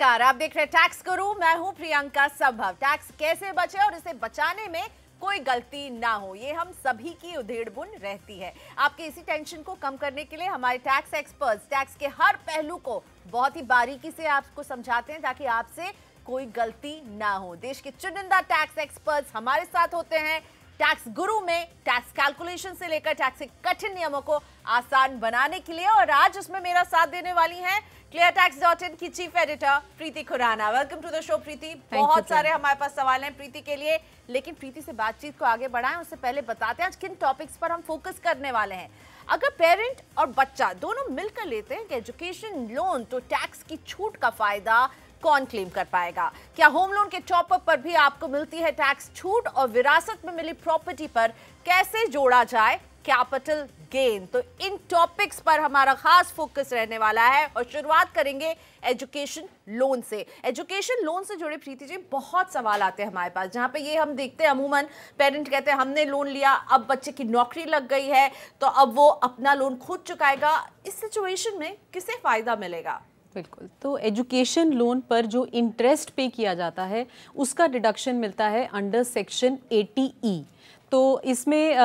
नमस्कार, आप देख रहे हैं टैक्स गुरु। मैं हूं प्रियंका संभव। टैक्स कैसे बचे और इसे बचाने में कोई गलती ना हो, ये हम सभी की उधेड़-बुन रहती है। आपके इसी टेंशन को कम करने के लिए हमारे टैक्स एक्सपर्ट्स टैक्स के हर पहलू को बहुत ही बारीकी से आपको समझाते हैं ताकि आपसे कोई गलती ना हो। देश के चुनिंदा टैक्स एक्सपर्ट्स हमारे साथ होते हैं टैक्स गुरु में टैक्स कैलकुलेशन से लेकर टैक्स के कठिन नियमों को आसान बनाने के लिए। और आज उसमें मेरा साथ देने वाली हैं cleartax.in की chief editor Preeti Khurana. Welcome to the show Preeti. बहुत सारे हमारे पास सवाल हैं प्रीति के लिए, लेकिन प्रीति से बातचीत को आगे बढ़ाएं उससे पहले बताते हैं आज किन टॉपिक्स पर हम फोकस करने वाले हैं। अगर पेरेंट और बच्चा दोनों मिलकर लेते हैं कि एजुकेशन लोन, तो टैक्स की छूट का फायदा कौन क्लेम कर पाएगा? क्या होम लोन के टॉप अप पर भी आपको मिलती है टैक्स छूट? और विरासत में मिली प्रॉपर्टी पर कैसे जोड़ा जाए कैपिटल गेन? तो इन टॉपिक्स पर हमारा खास फोकस रहने वाला है और शुरुआत करेंगे एजुकेशन लोन से। एजुकेशन लोन से जुड़े प्रीति जी बहुत सवाल आते हैं हमारे पास, जहां पे ये हम देखते हैं अमूमन पेरेंट कहते हैं हमने लोन लिया, अब बच्चे की नौकरी लग गई है तो अब वो अपना लोन खुद चुकाएगा। इस सिचुएशन में किसे फायदा मिलेगा? बिल्कुल, तो एजुकेशन लोन पर जो इंटरेस्ट पे किया जाता है उसका डिडक्शन मिलता है अंडर सेक्शन 80E। तो इसमें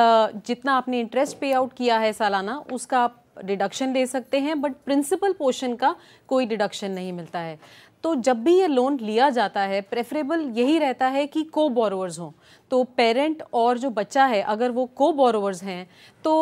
जितना आपने इंटरेस्ट पे आउट किया है सालाना उसका आप डिडक्शन ले सकते हैं, बट प्रिंसिपल पोर्शन का कोई डिडक्शन नहीं मिलता है। तो जब भी ये लोन लिया जाता है प्रेफरेबल यही रहता है कि को बोरोवर्स हों। तो पेरेंट और जो बच्चा है अगर वो को बोरोवर्स हैं तो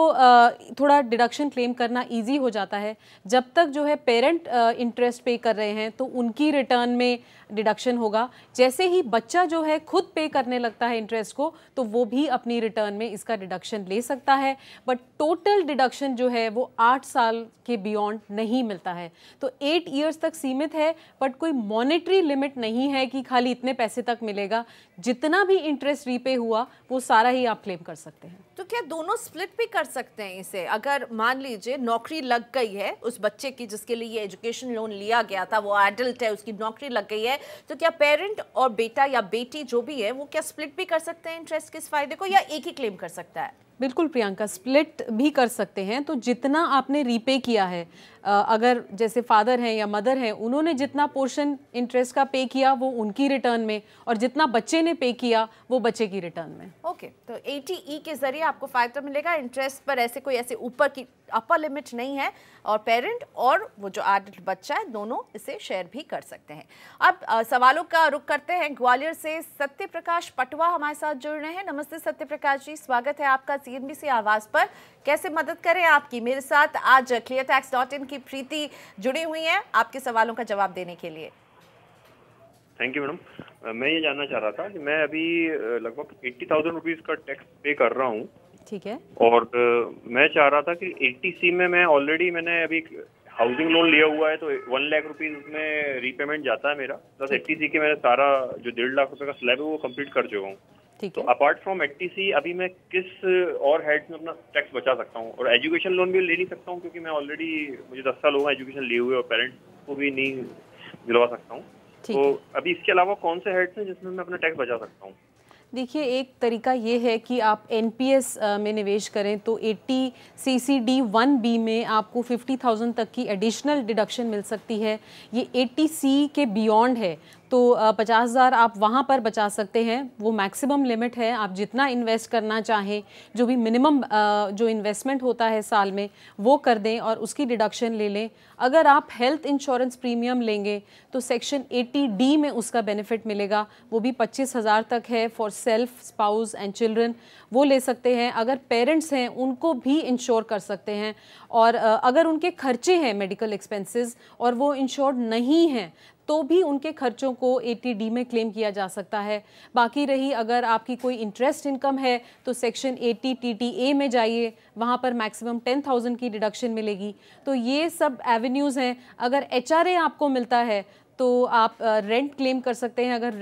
थोड़ा डिडक्शन क्लेम करना इजी हो जाता है। जब तक जो है पेरेंट इंटरेस्ट पे कर रहे हैं तो उनकी रिटर्न में डिडक्शन होगा। जैसे ही बच्चा जो है खुद पे करने लगता है इंटरेस्ट को तो वो भी अपनी रिटर्न में इसका डिडक्शन ले सकता है, बट टोटल डिडक्शन जो है वो 8 साल के बियॉन्ड नहीं मिलता है। तो 8 इयर्स तक सीमित है, बट कोई मॉनेटरी लिमिट नहीं है कि खाली इतने पैसे तक मिलेगा। जितना भी इंटरेस्ट रीपे हुआ वो सारा ही आप क्लेम कर सकते हैं। तो क्या दोनों स्प्लिट भी कर सकते हैं इसे? अगर मान लीजिए नौकरी लग गई है उस बच्चे की जिसके लिए ये एजुकेशन लोन लिया गया था, वो एडल्ट है, उसकी नौकरी लग गई है, तो क्या पेरेंट और बेटा या बेटी जो भी है वो क्या स्प्लिट भी कर सकते हैं इंटरेस्ट के इस फायदे को, या एक ही क्लेम कर सकता है? बिल्कुल प्रियंका, स्प्लिट भी कर सकते हैं। तो जितना आपने रीपे किया है, अगर जैसे फादर हैं या मदर हैं उन्होंने जितना पोर्शन इंटरेस्ट का पे किया वो उनकी रिटर्न में, और जितना बच्चे ने पे किया वो बच्चे की रिटर्न में। ओके, तो 80E के जरिए आपको फायदा मिलेगा। इंटरेस्ट पर ऐसे ऊपर की अपर लिमिट नहीं है, और पेरेंट और वो जो एडल्ट बच्चा है दोनों इसे शेयर भी कर सकते हैं। अब सवालों का रुख करते हैं। ग्वालियर से सत्य प्रकाश पटवा हमारे साथ जुड़ रहे हैं। नमस्ते सत्य प्रकाश जी, स्वागत है आपका CNBC आवाज पर। कैसे मदद करें आपकी? मेरे साथ आज cleartax.in की प्रीति जुड़ी हुई है आपके सवालों का जवाब देने के लिए। Thank you madam. मैं ये जानना चाह रहा था कि मैं अभी लगभग 80,000 रुपीज का टैक्स पे कर रहा हूँ। ठीक है। और मैं चाह रहा था कि 80C में मैंने अभी हाउसिंग लोन लिया हुआ है तो 1 लाख रुपीज उसमें रीपेमेंट जाता है मेरा, प्लस 80C के मैंने सारा जो 1.5 लाख रुपए का स्लैब है वो कंप्लीट कर चुका हूँ। तो अपार्ट फ्रॉम 80C अभी मैं किस और हेड्स में अपना टैक्स बचा सकता हूँ? और एजुकेशन लोन भी ले नहीं सकता हूँ क्योंकि मैं ऑलरेडी मुझे 10 साल हो गए एजुकेशन लिए हुए और पेरेंट्स को भी नहीं दिलवा सकता हूँ। तो अभी इसके अलावा कौन से हेड्स हैं जिसमें मैं अपना टैक्स बचा सकता हूँ? देखिए, एक तरीका ये है कि आप NPS में निवेश करें तो 80 CCD 1B में आपको 50,000 तक की एडिशनल डिडक्शन मिल सकती है। ये 80C के बियॉन्ड है तो 50,000 आप वहाँ पर बचा सकते हैं। वो मैक्सिमम लिमिट है, आप जितना इन्वेस्ट करना चाहें, जो भी मिनिमम जो इन्वेस्टमेंट होता है साल में वो कर दें और उसकी डिडक्शन ले लें। अगर आप हेल्थ इंश्योरेंस प्रीमियम लेंगे तो सेक्शन 80D में उसका बेनिफिट मिलेगा, वो भी 25,000 तक है for self, spouse and children, वो ले सकते हैं। अगर पेरेंट्स हैं उनको भी इंश्योर कर सकते हैं, और अगर उनके खर्चे हैं मेडिकल एक्सपेंसेस और वो इंश्योर्ड नहीं हैं तो भी उनके खर्चों को 80D में क्लेम किया जा सकता है। बाकी रही अगर आपकी कोई इंटरेस्ट इनकम है तो सेक्शन 80 TTA में जाइए, वहाँ पर मैक्सिमम 10,000 की डिडक्शन मिलेगी। तो ये सब एवेन्यूज़ हैं। अगर HRA आपको मिलता है तो आप रेंट क्लेम कर सकते हैं। अगर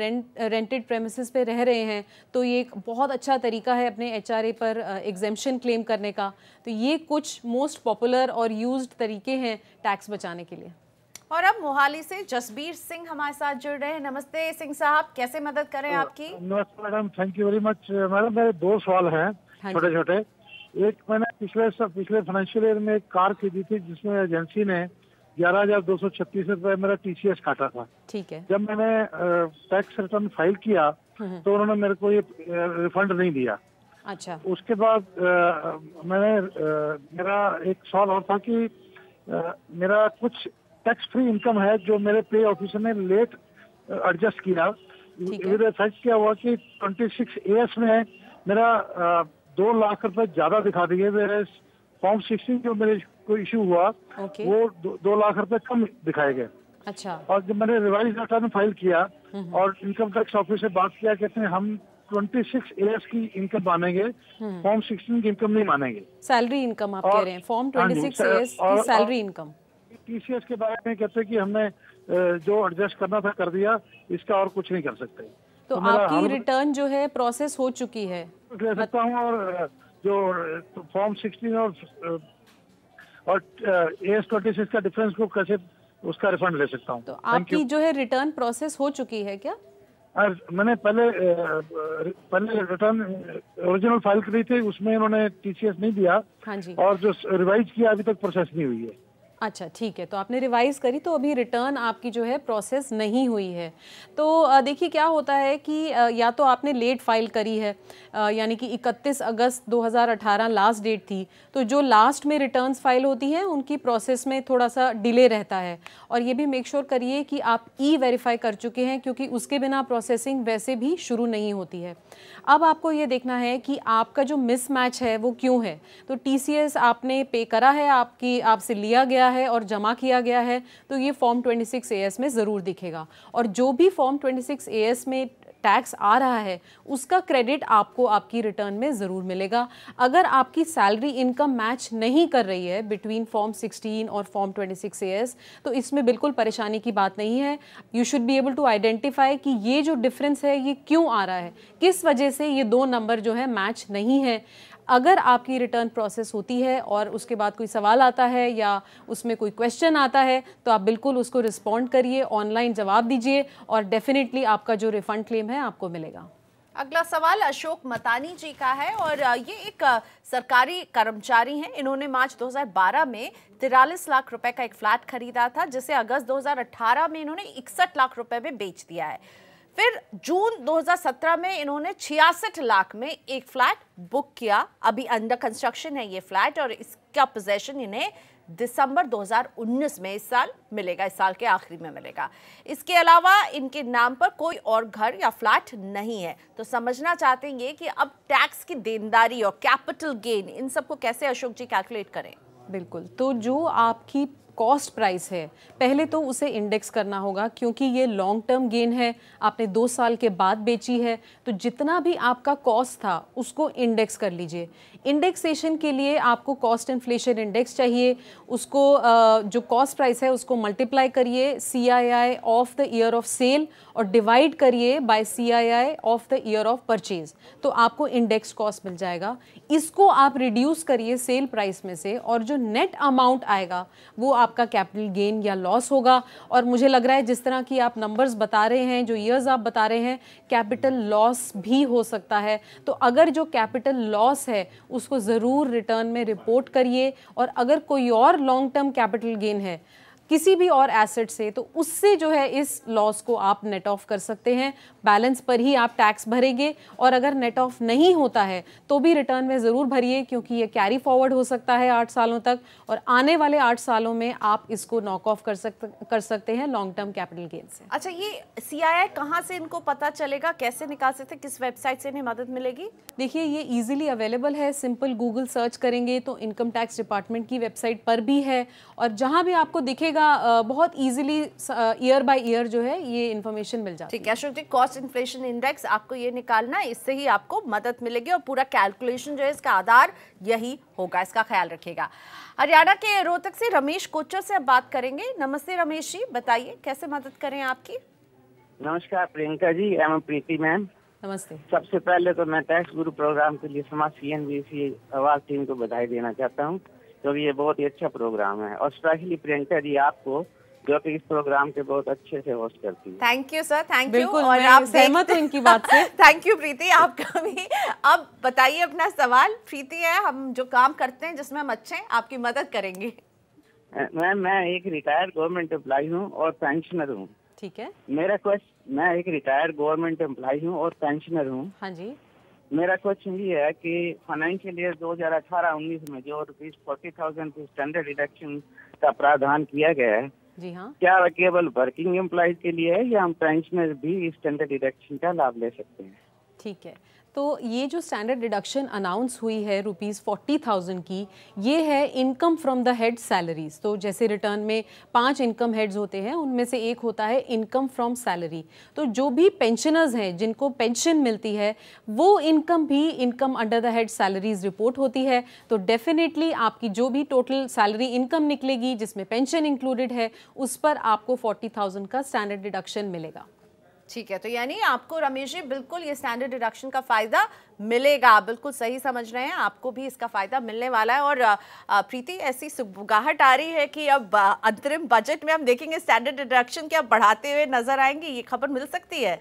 रेंटेड प्रेमिसेस पे रह रहे हैं तो ये एक बहुत अच्छा तरीका है अपने HRA पर एग्जेम्पशन क्लेम करने का। तो ये कुछ मोस्ट पॉपुलर और यूज्ड तरीके हैं टैक्स बचाने के लिए। और अब मोहाली से जसबीर सिंह हमारे साथ जुड़ रहे हैं। नमस्ते सिंह साहब, कैसे मदद करें आपकी? नमस्ते madam, thank you very much. Madam मेरे 2 सवाल हैं छोटे छोटे। एक, मैंने पिछले फाइनेंशियल ईयर में एक कार खरीदी थी जिसमें एजेंसी ने 11,236 रुपए मेरा TCS काटा था। ठीक है। जब मैंने टैक्स रिटर्न फाइल किया तो उन्होंने मेरे को ये रिफंड नहीं दिया। अच्छा। उसके बाद मेरा एक सवाल और था कि मेरा कुछ टैक्स फ्री इनकम है जो मेरे पे ऑफिसर ने लेट एडजस्ट किया। विद इफेक्ट क्या हुआ कि 26AS में मेरा 2 लाख रुपए ज्यादा दिखा दिए, मेरे फॉर्म 16 जो मेरे को इश्यू हुआ वो 2 लाख रुपए कम दिखाए गए। अच्छा। और जब मैंने रिवाइज रिटर्न फाइल किया और इनकम टैक्स ऑफिस से बात किया, कहते हैं हम 26AS की इनकम मानेंगे, फॉर्म 16 की इनकम नहीं मानेंगे। सैलरी इनकम आप कह रहे हैं, फॉर्म 26AS की सैलरी इनकम। TCS के बारे में कहते हैं कि हमने जो एडजस्ट करना था कर दिया, इसका और कुछ नहीं कर सकते। तो आपकी रिटर्न जो है प्रोसेस हो चुकी है, ले सकता हूँ, और जो फॉर्म 16 और AS 26 का डिफरेंस को कैसे उसका रिफंड ले सकता हूँ। तो आपकी जो है रिटर्न प्रोसेस हो चुकी है क्या? मैंने पहले रिटर्न ओरिजिनल फाइल करी थी, उसमें उन्होंने TCS नहीं दिया। हाँ जी। और जो रिवाइज किया अभी तक प्रोसेस नहीं हुई है। अच्छा, ठीक है। तो आपने रिवाइज करी तो अभी रिटर्न आपकी जो है प्रोसेस नहीं हुई है। तो देखिए क्या होता है कि या तो आपने लेट फाइल करी है, यानी कि 31 अगस्त 2018 लास्ट डेट थी, तो जो लास्ट में रिटर्न्स फाइल होती हैं उनकी प्रोसेस में थोड़ा सा डिले रहता है। और ये भी मेक श्योर करिए कि आप वेरीफाई कर चुके हैं, क्योंकि उसके बिना प्रोसेसिंग वैसे भी शुरू नहीं होती है। अब आपको ये देखना है कि आपका जो मिसमैच है वो क्यों है। तो TCS आपने पे करा है, आपसे लिया गया है और जमा किया गया है, तो ये फॉर्म 26AS में ज़रूर दिखेगा। और जो भी फॉर्म 26AS में टैक्स आ रहा है उसका क्रेडिट आपको आपकी रिटर्न में ज़रूर मिलेगा। अगर आपकी सैलरी इनकम मैच नहीं कर रही है बिटवीन फॉर्म 16 और फॉर्म 26AS, तो इसमें बिल्कुल परेशानी की बात नहीं है। You should be able to identify कि ये जो डिफरेंस है ये क्यों आ रहा है, किस वजह से ये 2 नंबर जो है मैच नहीं है। अगर आपकी रिटर्न प्रोसेस होती है और उसके बाद कोई सवाल आता है या उसमें कोई क्वेश्चन आता है, तो आप बिल्कुल उसको रिस्पॉन्ड करिए, ऑनलाइन जवाब दीजिए और डेफिनेटली आपका जो रिफंड क्लेम है आपको मिलेगा। अगला सवाल अशोक मतानी जी का है और ये एक सरकारी कर्मचारी हैं। इन्होंने मार्च 2012 में 43 लाख रुपए का एक फ्लैट खरीदा था, जिसे अगस्त 2018 में इन्होंने 61 लाख रुपए में बेच दिया है। फिर जून 2017 में इन्होंने 66 लाख में एक फ्लैट बुक किया। अभी अंडर कंस्ट्रक्शन है ये फ्लैट और इसका पोजेशन इन्हें दिसंबर 2019 में इस साल मिलेगा, इस साल के आखिरी में मिलेगा। इसके अलावा इनके नाम पर कोई और घर या फ्लैट नहीं है। तो समझना चाहते हैं ये कि अब टैक्स की देनदारी और कैपिटल गेन, इन सबको कैसे अशोक जी कैलकुलेट करें? बिल्कुल, तो जो आपकी कॉस्ट प्राइस है पहले तो उसे इंडेक्स करना होगा, क्योंकि ये लॉन्ग टर्म गेन है, आपने 2 साल के बाद बेची है, तो जितना भी आपका कॉस्ट था उसको इंडेक्स कर लीजिए। इंडेक्सेशन के लिए आपको कॉस्ट इन्फ्लेशन इंडेक्स चाहिए, उसको जो कॉस्ट प्राइस है उसको मल्टीप्लाई करिए CII of the year of sale और डिवाइड करिए by CII of the year of purchase, तो आपको इंडेक्स कॉस्ट मिल जाएगा। इसको आप रिड्यूस करिए सेल प्राइस में से और जो नेट अमाउंट आएगा वो आपका कैपिटल गेन या लॉस होगा। और मुझे लग रहा है जिस तरह की आप नंबर्स बता रहे हैं, जो ईयर्स आप बता रहे हैं, कैपिटल लॉस भी हो सकता है। तो अगर जो कैपिटल लॉस है उसको ज़रूर रिटर्न में रिपोर्ट करिए। और अगर कोई और लॉन्ग टर्म कैपिटल गेन है किसी भी और एसेट से, तो उससे जो है इस लॉस को आप नेट ऑफ कर सकते हैं। बैलेंस पर ही आप टैक्स भरेंगे और अगर नेट ऑफ नहीं होता है तो भी रिटर्न में ज़रूर भरिए, क्योंकि ये कैरी फॉरवर्ड हो सकता है 8 सालों तक और आने वाले 8 सालों में आप इसको नॉक ऑफ कर सकते हैं लॉन्ग टर्म कैपिटल गेन से। अच्छा, ये CII कहाँ से इनको पता चलेगा, कैसे निकाल सकते हैं, किस वेबसाइट से इन्हें मदद मिलेगी? देखिए ये इजीली अवेलेबल है, सिंपल गूगल सर्च करेंगे तो इनकम टैक्स डिपार्टमेंट की वेबसाइट पर भी है और जहाँ भी आपको दिखेगा बहुत इजीली ईयर बाय ईयर जो है ये इन्फॉर्मेशन मिल जाती है। ठीक है अशोक जी, कॉस्ट इन्फ्लेशन इंडेक्स आपको ये निकालना है, इससे ही आपको मदद मिलेगी और पूरा कैलकुलेशन जो है इसका आधार यही होगा, इसका ख्याल रखिएगा। हरियाणा के रोहतक से रमेश कोचर से अब बात करेंगे। नमस्ते रमेश जी, बताइए कैसे मदद करें आपकी? नमस्कार Priyanka ji, I am Preeti ma'am. नमस्ते। सबसे पहले तो मैं टैक्स गुरु प्रोग्राम के लिए समाज CNBC आवाज टीम को बधाई देना चाहता हूँ, क्योंकि ये बहुत ही अच्छा प्रोग्राम है और स्पेशली प्रियंका जी आपको, जो कि इस प्रोग्राम के बहुत अच्छे से होस्ट करती है। Thank you sir, thank you. बिल्कुल, और आप सहमत हैं इनकी बात से। थैंक यू प्रीति, आपका भी। अब बताइए अपना सवाल। प्रीति है, हम जो काम करते हैं जिसमें हम अच्छे हैं आपकी मदद करेंगे। मैम मैं एक रिटायर्ड गवर्नमेंट एम्प्लॉय हूँ और पेंशनर हूँ। ठीक है। मैं एक रिटायर्ड गवर्नमेंट एम्प्लॉय हूँ और पेंशनर हूँ। हाँ जी। मेरा क्वेश्चन ये है कि फाइनेंशियल ईयर 2018-19 में जो ₹40,000 की स्टैंडर्ड डिडक्शन का प्रावधान किया गया है, जी हाँ, क्या वह केवल वर्किंग एम्प्लॉयज के लिए है या हम पेंशनर भी स्टैंडर्ड डिडक्शन का लाभ ले सकते हैं? ठीक है। तो ये जो स्टैंडर्ड डिडक्शन अनाउंस हुई है ₹40,000 की, ये है income from the head salaries. तो जैसे रिटर्न में 5 इनकम हेड्स होते हैं, उनमें से एक होता है इनकम फ्रॉम सैलरी। तो जो भी पेंशनर्स हैं जिनको पेंशन मिलती है, वो इनकम भी income under the head salaries report होती है। तो डेफिनेटली आपकी जो भी टोटल सैलरी इनकम निकलेगी जिसमें पेंशन इंक्लूडेड है, उस पर आपको 40,000 का स्टैंडर्ड डिडक्शन मिलेगा। ठीक है, तो यानी आपको रमेश जी बिल्कुल ये स्टैंडर्ड डिडक्शन का फायदा मिलेगा। बिल्कुल सही समझ रहे हैं, आपको भी इसका फायदा मिलने वाला है। और प्रीति, ऐसी सुगबुगाहट आ रही है कि अब अंतरिम बजट में हम देखेंगे स्टैंडर्ड डिडक्शन क्या बढ़ाते हुए नजर आएंगे, ये खबर मिल सकती है?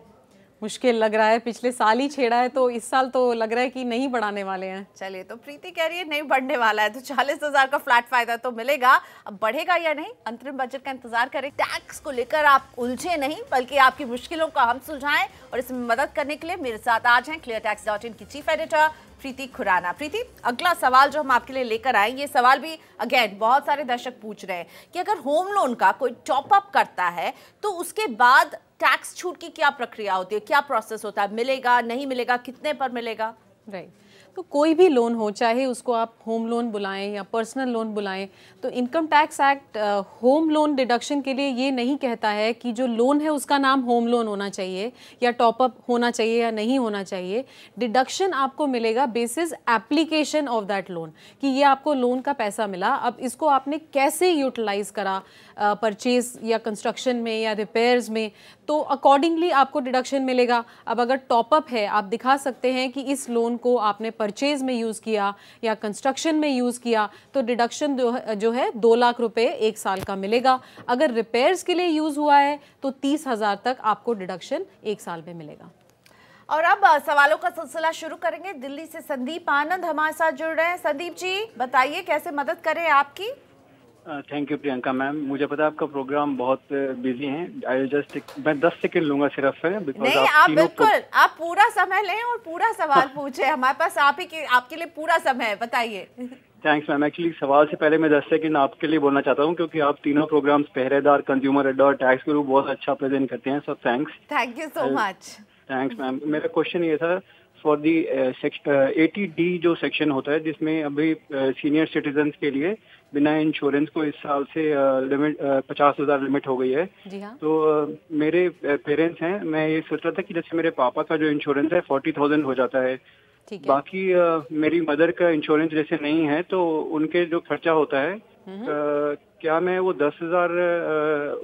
मुश्किल लग रहा है, पिछले साल ही छेड़ा है तो इस साल तो लग रहा है कि नहीं बढ़ाने वाले हैं। चलिए, तो प्रीति कह रही है नहीं बढ़ने वाला है, तो 40,000 का फ्लैट फायदा तो मिलेगा। अब बढ़ेगा या नहीं, अंतरिम बजट का इंतजार करें। टैक्स को लेकर आप उलझे नहीं, बल्कि आपकी मुश्किलों को हम सुलझाएं, और इसमें मदद करने के लिए मेरे साथ आज हैं cleartax.in की चीफ एडिटर प्रीति खुराना। प्रीति, अगला सवाल जो हम आपके लिए लेकर आए, ये सवाल भी अगेन बहुत सारे दर्शक पूछ रहे हैं कि अगर होम लोन का कोई टॉप अप करता है तो उसके बाद टैक्स छूट की क्या प्रक्रिया होती है, क्या प्रोसेस होता है, मिलेगा नहीं मिलेगा, कितने पर मिलेगा? राइट। तो कोई भी लोन हो, चाहे उसको आप होम लोन बुलाएं या पर्सनल लोन बुलाएं, तो income tax act home loan deduction के लिए ये नहीं कहता है कि जो लोन है उसका नाम होम लोन होना चाहिए या टॉपअप होना चाहिए या नहीं होना चाहिए। डिडक्शन आपको मिलेगा basis application of that loan, कि ये आपको लोन का पैसा मिला, अब इसको आपने कैसे यूटिलाइज करा परचेज या कंस्ट्रक्शन में या रिपेयर्स में, तो अकॉर्डिंगली आपको डिडक्शन मिलेगा। अब अगर टॉपअप है, आप दिखा सकते हैं कि इस लोन को आपने परचेज में यूज़ किया या कंस्ट्रक्शन में यूज़ किया, तो डिडक्शन जो है 2 लाख रुपए 1 साल का मिलेगा। अगर रिपेयर्स के लिए यूज़ हुआ है तो 30,000 तक आपको डिडक्शन 1 साल में मिलेगा। और अब सवालों का सिलसिला शुरू करेंगे। दिल्ली से संदीप आनंद हमारे साथ जुड़ रहे हैं। संदीप जी, बताइए कैसे मदद करें आपकी? Thank you Priyanka ma'am. मुझे पता है आपका प्रोग्राम बहुत बिजी है, मैं 10 सेकंड लूंगा सिर्फ है। नहीं, आप बिल्कुल आप पूरा समय लें और पूरा सवाल पूछें, हमारे पास आपके लिए पूरा समय है, बताइए। Thanks ma'am. एक्चुअली सवाल से पहले मैं 10 सेकंड आपके लिए बोलना चाहता हूँ, क्योंकि आप तीनों प्रोग्राम्स पहरेदार, कंज्यूमर अड्डा और टैक्स गुरु बहुत अच्छा प्रेजेंट करते हैं, so thanks. Thank you so much. Thanks ma'am. मेरा क्वेश्चन ये था फॉर दी 80D जो सेक्शन होता है, जिसमें अभी सीनियर सिटीजन के लिए बिना इंश्योरेंस को इस साल से लिमिट 50,000 लिमिट हो गई है। जी हाँ। तो मेरे पेरेंट्स हैं, मैं ये सोच रहा था कि जैसे मेरे पापा का जो इंश्योरेंस है 40,000 हो जाता है, बाकी मेरी मदर का इंश्योरेंस जैसे नहीं है, तो उनके जो खर्चा होता है क्या मैं वो 10,000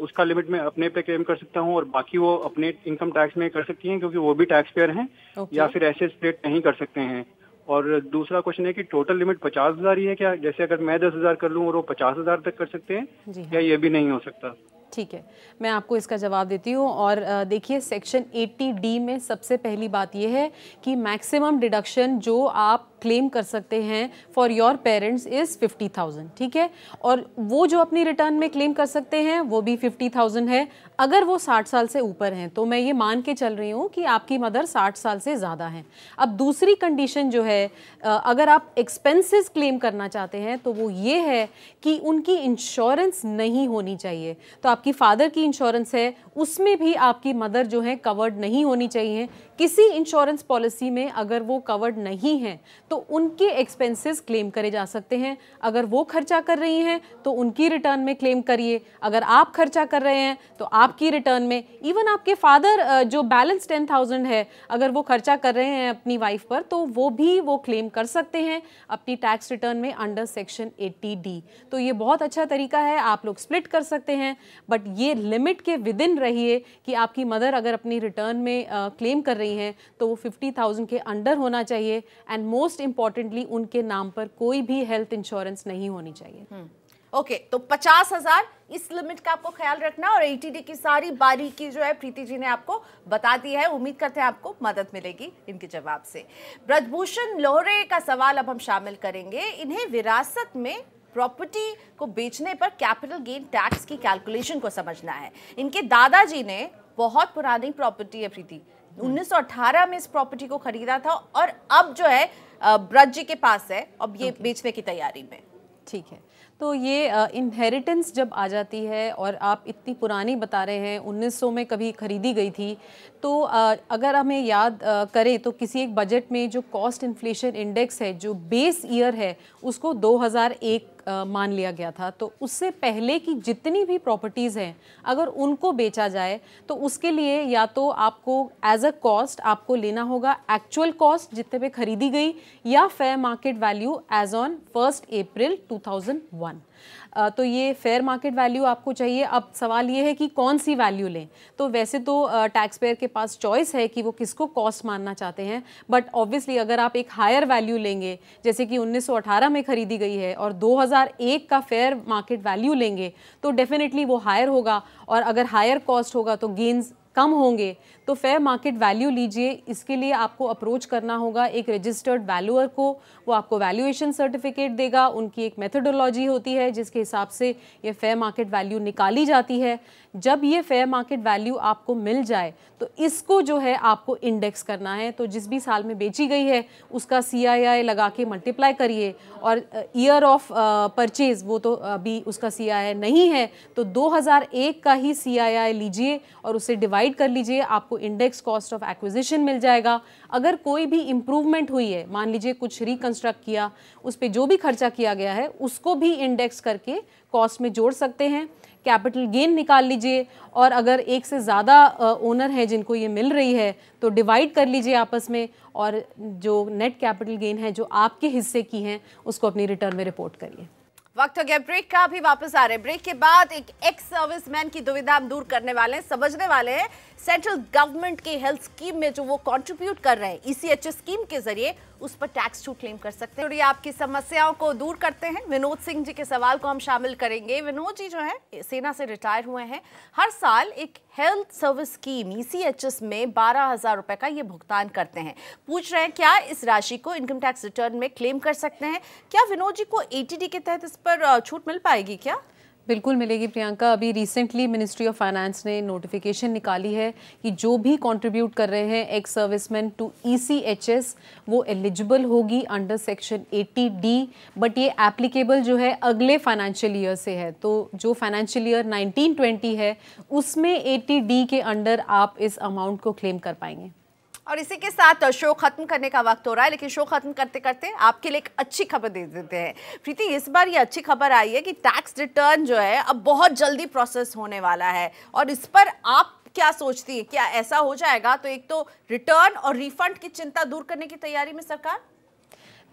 उसका लिमिट में अपने पे क्लेम कर सकता हूँ और बाकी वो अपने इनकम टैक्स में कर सकती हैं, क्योंकि वो भी टैक्स पेयर हैं, या फिर ऐसे स्प्लिट नहीं कर सकते हैं? और दूसरा क्वेश्चन है कि टोटल लिमिट 50,000 ही है क्या? जैसे अगर मैं 10,000 कर लूँ और वो 50,000 तक कर सकते हैं, या ये भी नहीं हो सकता? ठीक है, मैं आपको इसका जवाब देती हूँ। और देखिए, सेक्शन 80D में सबसे पहली बात यह है कि मैक्सिमम डिडक्शन जो आप क्लेम कर सकते हैं फॉर योर पेरेंट्स इज़ 50,000, ठीक है। और वो जो अपनी रिटर्न में क्लेम कर सकते हैं वो भी 50,000 है, अगर वो 60 साल से ऊपर हैं। तो मैं ये मान के चल रही हूँ कि आपकी मदर 60 साल से ज़्यादा हैं। अब दूसरी कंडीशन जो है, अगर आप एक्सपेंसेस क्लेम करना चाहते हैं तो वो ये है कि उनकी इंश्योरेंस नहीं होनी चाहिए। तो आपकी फादर की इंश्योरेंस है, उसमें भी आपकी मदर जो है कवर्ड नहीं होनी चाहिए। किसी इंश्योरेंस पॉलिसी में अगर वो कवर्ड नहीं है तो उनके एक्सपेंसेस क्लेम करे जा सकते हैं। अगर वो खर्चा कर रही हैं तो उनकी रिटर्न में क्लेम करिए, अगर आप खर्चा कर रहे हैं तो आपकी रिटर्न में। इवन आपके फादर जो बैलेंस 10,000 है, अगर वो खर्चा कर रहे हैं अपनी वाइफ पर, तो वो क्लेम कर सकते हैं अपनी टैक्स रिटर्न में अंडर सेक्शन 80D। तो ये बहुत अच्छा तरीका है, आप लोग स्प्लिट कर सकते हैं, बट ये लिमिट के विद इन रहिए कि आपकी मदर अगर अपनी रिटर्न में क्लेम कर रही हैं तो वो 50,000 के अंडर होना चाहिए। एंड मोस्ट इंपॉर्टेंटली उनके नाम पर कोई भी हेल्थ इंश्योरेंस नहीं होनी चाहिए। ओके, तो 50,000 इस लिमिट का आपको ख्याल रखना, और 80D की सारी बारीकी जो है प्रीति जी ने आपको बता दी है। उम्मीद करते हैं आपको मदद मिलेगी इनके जवाब से। ब्रजभूषण लोहरे का सवाल अब हम शामिल करेंगे। इन्हें विरासत में प्रॉपर्टी को बेचने पर कैपिटल गेन टैक्स की कैलकुलेशन को समझना है। इनके दादाजी ने बहुत पुरानी प्रॉपर्टी है प्रीति, 1918 में इस प्रॉपर्टी को खरीदा था और अब जो है ब्रज जी के पास है, अब ये बेचने की तैयारी में। ठीक है, तो ये इनहेरिटेंस जब आ जाती है और आप इतनी पुरानी बता रहे हैं 1900 में कभी खरीदी गई थी, तो अगर हमें याद करें तो किसी एक बजट में जो कॉस्ट इन्फ्लेशन इंडेक्स है, जो बेस ईयर है, उसको 2001 मान लिया गया था। तो उससे पहले की जितनी भी प्रॉपर्टीज़ हैं अगर उनको बेचा जाए तो उसके लिए या तो आपको एज अ कॉस्ट आपको लेना होगा एक्चुअल कॉस्ट जितने पे खरीदी गई, या fair market value as on 1 April 2001। तो ये फेयर मार्केट वैल्यू आपको चाहिए। अब सवाल ये है कि कौन सी वैल्यू लें। तो वैसे तो टैक्स पेयर के पास चॉइस है कि वो किसको कॉस्ट मानना चाहते हैं, बट ऑब्वियसली अगर आप एक हायर वैल्यू लेंगे जैसे कि 1918 में खरीदी गई है और 2001 का फेयर मार्केट वैल्यू लेंगे तो डेफिनेटली वो हायर होगा, और अगर हायर कॉस्ट होगा तो गेन्स कम होंगे। तो फेयर मार्केट वैल्यू लीजिए। इसके लिए आपको अप्रोच करना होगा एक रजिस्टर्ड वैल्यूअर को, वो आपको वैल्यूएशन सर्टिफिकेट देगा। उनकी एक मेथोडोलॉजी होती है जिसके हिसाब से ये फेयर मार्केट वैल्यू निकाली जाती है। जब ये फेयर मार्केट वैल्यू आपको मिल जाए तो इसको जो है आपको इंडेक्स करना है। तो जिस भी साल में बेची गई है उसका CII लगा के मल्टीप्लाई करिए, और ईयर ऑफ परचेज वो तो अभी उसका CII नहीं है, तो 2001 का ही CII लीजिए और उसे डिवाइड कर लीजिए, आपको इंडेक्स कॉस्ट ऑफ एक्विजिशन मिल जाएगा। अगर कोई भी इम्प्रूवमेंट हुई है, मान लीजिए कुछ रिकंस्ट्रक्ट किया, उस पर जो भी खर्चा किया गया है उसको भी इंडेक्स करके कॉस्ट में जोड़ सकते हैं। कैपिटल गेन निकाल लीजिए, और अगर एक से ज़्यादा ओनर हैं जिनको ये मिल रही है तो डिवाइड कर लीजिए आपस में, और जो नेट कैपिटल गेन है जो आपके हिस्से की हैं उसको अपनी रिटर्न में रिपोर्ट करिए। वक्त हो गया ब्रेक का, अभी वापस आ रहे हैं। ब्रेक के बाद एक एक्स सर्विसमैन की दुविधा हम दूर करने वाले हैं, समझने वाले हैं सेंट्रल गवर्नमेंट के हेल्थ स्कीम में जो वो कंट्रीब्यूट कर रहे हैं ECHS स्कीम के जरिए, उस पर टैक्स छूट क्लेम कर सकते हैं। और ये आपकी समस्याओं को दूर करते हैं। विनोद सिंह जी के सवाल को हम शामिल करेंगे। विनोद जी जो है सेना से रिटायर हुए हैं, हर साल एक हेल्थ सर्विस स्कीम ECHS में 12,000 रुपए का ये भुगतान करते हैं। पूछ रहे हैं क्या इस राशि को इनकम टैक्स रिटर्न में क्लेम कर सकते हैं? क्या विनोद जी को ATD के तहत इस पर छूट मिल पाएगी क्या? बिल्कुल मिलेगी प्रियंका। अभी रिसेंटली मिनिस्ट्री ऑफ फाइनेंस ने नोटिफिकेशन निकाली है कि जो भी कंट्रीब्यूट कर रहे हैं एक्स सर्विसमैन टू ECHS वो एलिजिबल होगी अंडर सेक्शन 80D, बट ये एप्लीकेबल जो है अगले फाइनेंशियल ईयर से है। तो जो फाइनेंशियल ईयर 1920 है उसमें 80D के अंडर आप इस अमाउंट को क्लेम कर पाएंगे। और इसी के साथ शो खत्म करने का वक्त हो रहा है, लेकिन शो खत्म करते करते आपके लिए एक अच्छी खबर दे देते हैं। प्रीति, इस बार ये अच्छी खबर आई है कि टैक्स रिटर्न जो है अब बहुत जल्दी प्रोसेस होने वाला है, और इस पर आप क्या सोचती है, क्या ऐसा हो जाएगा तो एक तो रिटर्न और रिफंड की चिंता दूर करने की तैयारी में सरकार?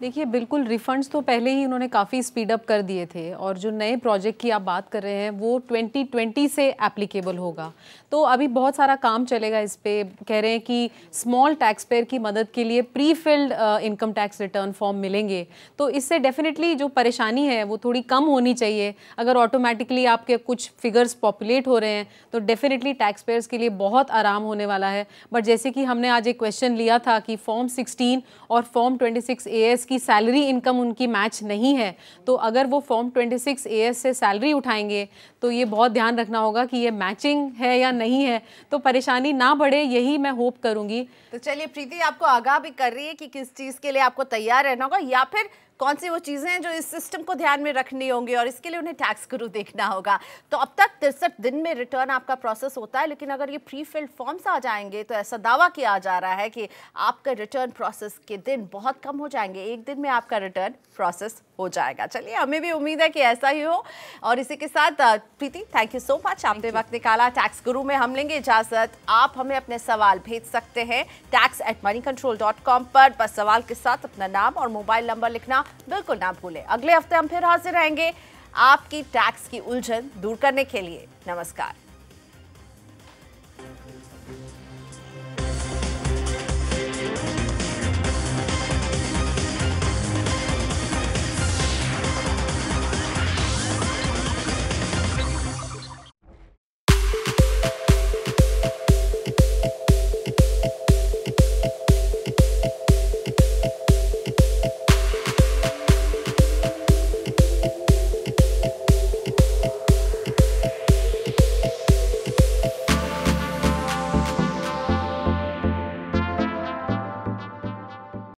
देखिए बिल्कुल, रिफंड्स तो पहले ही उन्होंने काफ़ी स्पीड अप कर दिए थे, और जो नए प्रोजेक्ट की आप बात कर रहे हैं वो 2020 से एप्लीकेबल होगा। तो अभी बहुत सारा काम चलेगा इस पे। कह रहे हैं कि स्मॉल टैक्स पेयर की मदद के लिए pre filled income tax return form मिलेंगे। तो इससे डेफिनेटली जो परेशानी है वो थोड़ी कम होनी चाहिए। अगर ऑटोमेटिकली आपके कुछ फिगर्स पॉपुलेट हो रहे हैं तो डेफिनेटली टैक्स पेयर्स के लिए बहुत आराम होने वाला है। बट जैसे कि हमने आज एक क्वेश्चन लिया था कि फॉर्म 16 और फॉर्म 26 AS की सैलरी इनकम उनकी मैच नहीं है, तो अगर वो फॉर्म 26 AS से सैलरी उठाएंगे तो ये बहुत ध्यान रखना होगा कि ये मैचिंग है या नहीं है, तो परेशानी ना बढ़े, यही मैं होप करूंगी। तो चलिए प्रीति आपको आगाह भी कर रही है कि किस चीज के लिए आपको तैयार रहना होगा, या फिर कौन सी वो चीजें हैं जो इस सिस्टम को ध्यान में रखनी होंगी, और इसके लिए उन्हें टैक्स गुरु देखना होगा। तो अब तक 63 दिन में रिटर्न आपका प्रोसेस होता है, लेकिन अगर ये प्री फिल्ड फॉर्म्स आ जाएंगे तो ऐसा दावा किया जा रहा है कि आपका रिटर्न प्रोसेस के दिन बहुत कम हो जाएंगे, एक दिन में आपका रिटर्न प्रोसेस हो जाएगा। चलिए, हमें भी उम्मीद है कि ऐसा ही हो। और इसी के साथ प्रीति, थैंक यू सो मच, आपने वक्त निकाला। टैक्स गुरु में हम लेंगे इजाजत। आप हमें अपने सवाल भेज सकते हैं tax@moneycontrol.com पर। बस सवाल के साथ अपना नाम और मोबाइल नंबर लिखना बिल्कुल ना भूलें। अगले हफ्ते हम फिर हाजिर रहेंगे आपकी टैक्स की उलझन दूर करने के लिए। नमस्कार।